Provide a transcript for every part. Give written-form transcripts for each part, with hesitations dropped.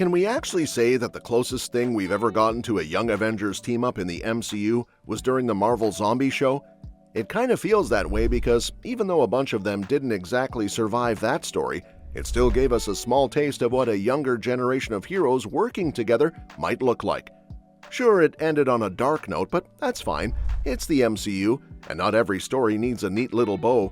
can we actually say that the closest thing we've ever gotten to a Young Avengers team-up in the MCU was during the Marvel Zombie show? It kind of feels that way because even though a bunch of them didn't exactly survive that story, it still gave us a small taste of what a younger generation of heroes working together might look like. Sure, it ended on a dark note, but that's fine. It's the MCU, and not every story needs a neat little bow.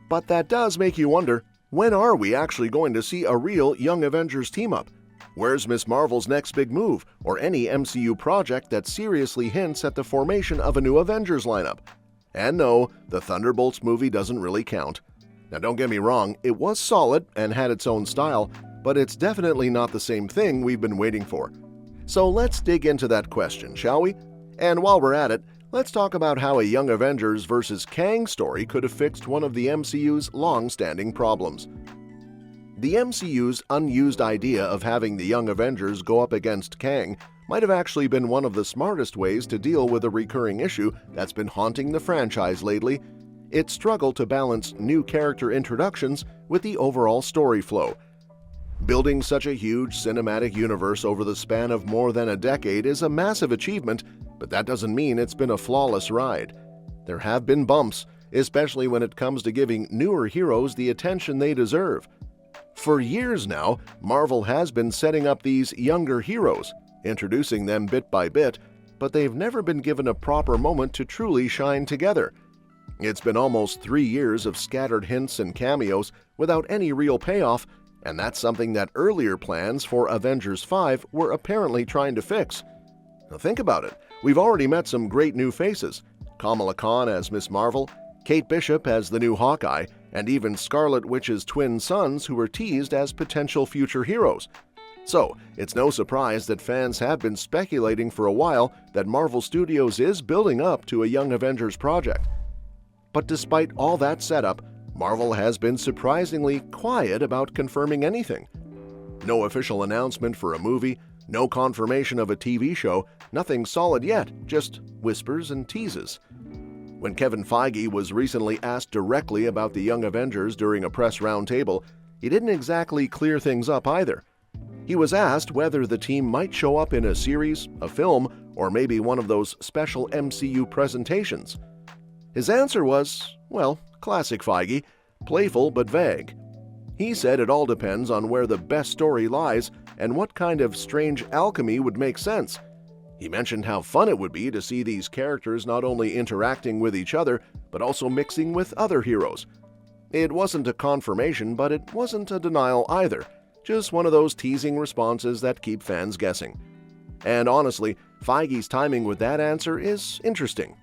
But that does make you wonder, when are we actually going to see a real Young Avengers team-up? Where's Ms. Marvel's next big move, or any MCU project that seriously hints at the formation of a new Avengers lineup? And no, the Thunderbolts movie doesn't really count. Now don't get me wrong, it was solid and had its own style, but it's definitely not the same thing we've been waiting for. So let's dig into that question, shall we? And while we're at it, let's talk about how a Young Avengers vs. Kang story could have fixed one of the MCU's long-standing problems. The MCU's unused idea of having the Young Avengers go up against Kang might have actually been one of the smartest ways to deal with a recurring issue that's been haunting the franchise lately: its struggle to balance new character introductions with the overall story flow. Building such a huge cinematic universe over the span of more than a decade is a massive achievement, but that doesn't mean it's been a flawless ride. There have been bumps, especially when it comes to giving newer heroes the attention they deserve. For years now, Marvel has been setting up these younger heroes, introducing them bit by bit, but they've never been given a proper moment to truly shine together. It's been almost 3 years of scattered hints and cameos without any real payoff, and that's something that earlier plans for Avengers 5 were apparently trying to fix. Now think about it. We've already met some great new faces: Kamala Khan as Ms. Marvel, Kate Bishop as the new Hawkeye, and even Scarlet Witch's twin sons who were teased as potential future heroes. So, it's no surprise that fans have been speculating for a while that Marvel Studios is building up to a Young Avengers project. But despite all that setup, Marvel has been surprisingly quiet about confirming anything. No official announcement for a movie, no confirmation of a TV show, nothing solid yet, just whispers and teases. When Kevin Feige was recently asked directly about the Young Avengers during a press roundtable, he didn't exactly clear things up either. He was asked whether the team might show up in a series, a film, or maybe one of those special MCU presentations. His answer was, well, classic Feige, playful but vague. He said it all depends on where the best story lies and what kind of strange alchemy would make sense. He mentioned how fun it would be to see these characters not only interacting with each other, but also mixing with other heroes. It wasn't a confirmation, but it wasn't a denial either, just one of those teasing responses that keep fans guessing. And honestly, Feige's timing with that answer is interesting,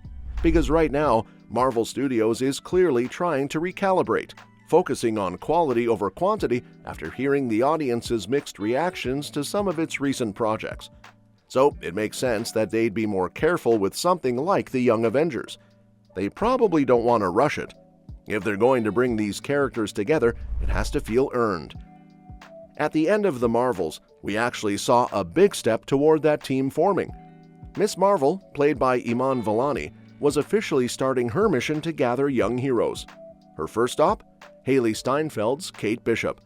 because right now, Marvel Studios is clearly trying to recalibrate, focusing on quality over quantity after hearing the audience's mixed reactions to some of its recent projects. So it makes sense that they'd be more careful with something like the Young Avengers. They probably don't want to rush it. If they're going to bring these characters together, it has to feel earned. At the end of the Marvels, we actually saw a big step toward that team forming. Ms. Marvel, played by Iman Vellani, was officially starting her mission to gather young heroes. Her first stop? Hailee Steinfeld's Kate Bishop.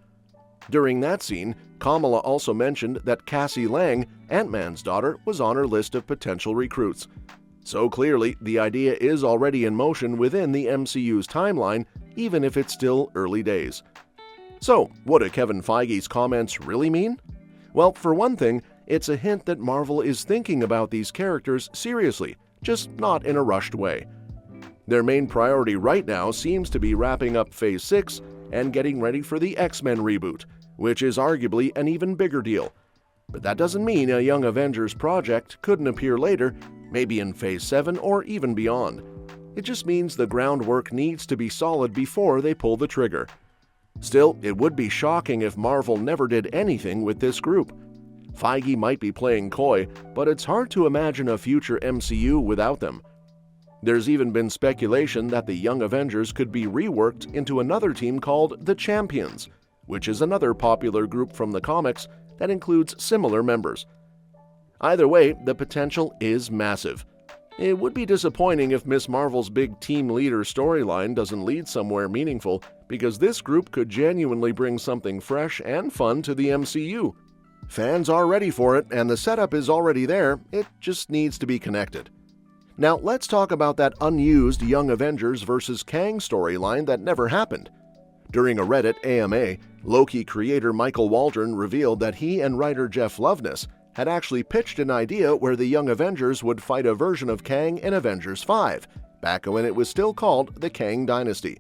During that scene, Kamala also mentioned that Cassie Lang, Ant-Man's daughter, was on her list of potential recruits. So clearly, the idea is already in motion within the MCU's timeline, even if it's still early days. So, what do Kevin Feige's comments really mean? Well, for one thing, it's a hint that Marvel is thinking about these characters seriously, just not in a rushed way. Their main priority right now seems to be wrapping up Phase 6 and getting ready for the X-Men reboot, which is arguably an even bigger deal. But that doesn't mean a Young Avengers project couldn't appear later, maybe in Phase 7 or even beyond. It just means the groundwork needs to be solid before they pull the trigger. Still, it would be shocking if Marvel never did anything with this group. Feige might be playing coy, but it's hard to imagine a future MCU without them. There's even been speculation that the Young Avengers could be reworked into another team called the Champions, which is another popular group from the comics that includes similar members. Either way, the potential is massive. It would be disappointing if Ms. Marvel's big team leader storyline doesn't lead somewhere meaningful, because this group could genuinely bring something fresh and fun to the MCU. Fans are ready for it, and the setup is already there, it just needs to be connected. Now let's talk about that unused Young Avengers vs. Kang storyline that never happened. During a Reddit AMA, Loki creator Michael Waldron revealed that he and writer Jeff Loveness had actually pitched an idea where the Young Avengers would fight a version of Kang in Avengers 5, back when it was still called the Kang Dynasty.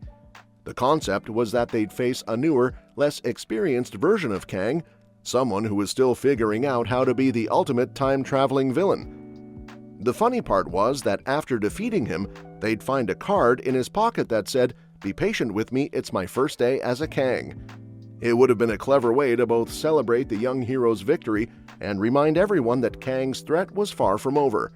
The concept was that they'd face a newer, less experienced version of Kang, someone who was still figuring out how to be the ultimate time-traveling villain. The funny part was that after defeating him, they'd find a card in his pocket that said, "Be patient with me, it's my first day as a Kang." It would have been a clever way to both celebrate the young hero's victory and remind everyone that Kang's threat was far from over.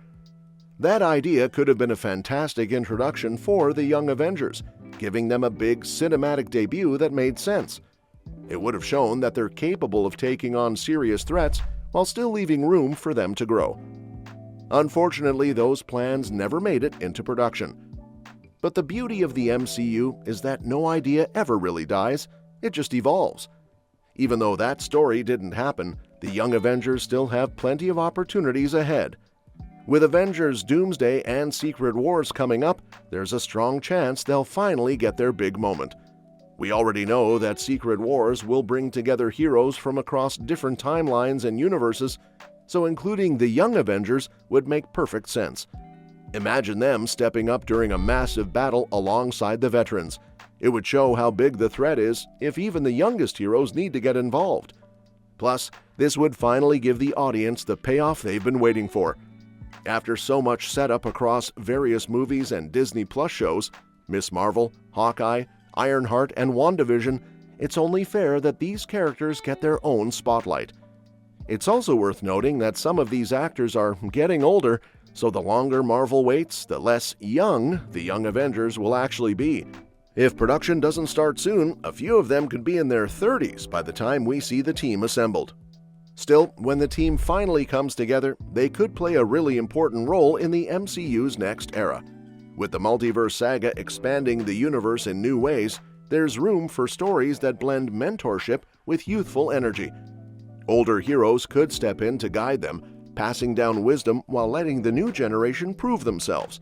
That idea could have been a fantastic introduction for the Young Avengers, giving them a big cinematic debut that made sense. It would have shown that they're capable of taking on serious threats while still leaving room for them to grow. Unfortunately, those plans never made it into production. But the beauty of the MCU is that no idea ever really dies, it just evolves. Even though that story didn't happen, the Young Avengers still have plenty of opportunities ahead. With Avengers Doomsday and Secret Wars coming up, there's a strong chance they'll finally get their big moment. We already know that Secret Wars will bring together heroes from across different timelines and universes, so including the Young Avengers would make perfect sense. Imagine them stepping up during a massive battle alongside the veterans. It would show how big the threat is if even the youngest heroes need to get involved. Plus, this would finally give the audience the payoff they've been waiting for. After so much setup across various movies and Disney Plus shows, Ms. Marvel, Hawkeye, Ironheart, and WandaVision, it's only fair that these characters get their own spotlight. It's also worth noting that some of these actors are getting older, so the longer Marvel waits, the less young the Young Avengers will actually be. If production doesn't start soon, a few of them could be in their 30s by the time we see the team assembled. Still, when the team finally comes together, they could play a really important role in the MCU's next era. With the multiverse saga expanding the universe in new ways, there's room for stories that blend mentorship with youthful energy. Older heroes could step in to guide them, passing down wisdom while letting the new generation prove themselves.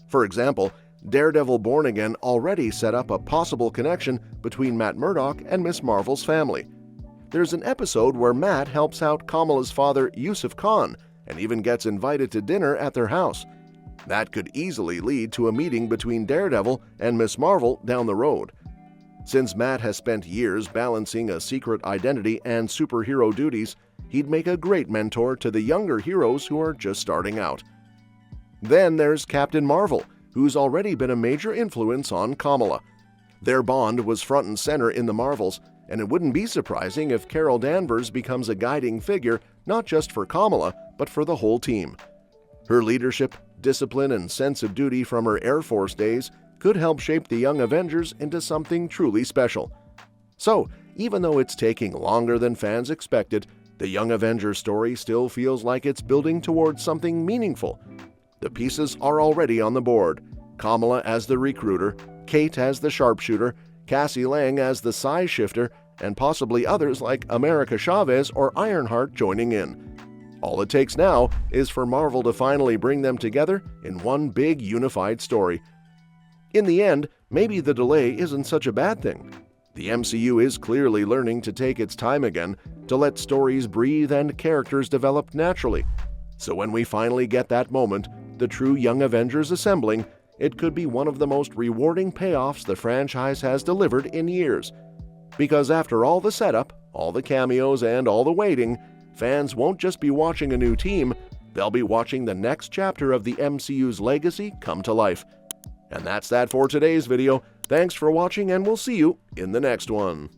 For example, Daredevil Born Again already set up a possible connection between Matt Murdock and Ms. Marvel's family. There's an episode where Matt helps out Kamala's father, Yusuf Khan, and even gets invited to dinner at their house. That could easily lead to a meeting between Daredevil and Ms. Marvel down the road. Since Matt has spent years balancing a secret identity and superhero duties, he'd make a great mentor to the younger heroes who are just starting out. Then there's Captain Marvel, who's already been a major influence on Kamala. Their bond was front and center in the Marvels, and it wouldn't be surprising if Carol Danvers becomes a guiding figure not just for Kamala, but for the whole team. Her leadership, discipline, and sense of duty from her Air Force days could help shape the Young Avengers into something truly special. So, even though it's taking longer than fans expected, the Young Avengers story still feels like it's building towards something meaningful. The pieces are already on the board. Kamala as the recruiter, Kate as the sharpshooter, Cassie Lang as the size shifter, and possibly others like America Chavez or Ironheart joining in. All it takes now is for Marvel to finally bring them together in one big unified story. In the end, maybe the delay isn't such a bad thing. The MCU is clearly learning to take its time again, to let stories breathe and characters develop naturally. So when we finally get that moment, the true Young Avengers assembling, it could be one of the most rewarding payoffs the franchise has delivered in years. Because after all the setup, all the cameos, and all the waiting, fans won't just be watching a new team, they'll be watching the next chapter of the MCU's legacy come to life. And that's that for today's video. Thanks for watching, and we'll see you in the next one.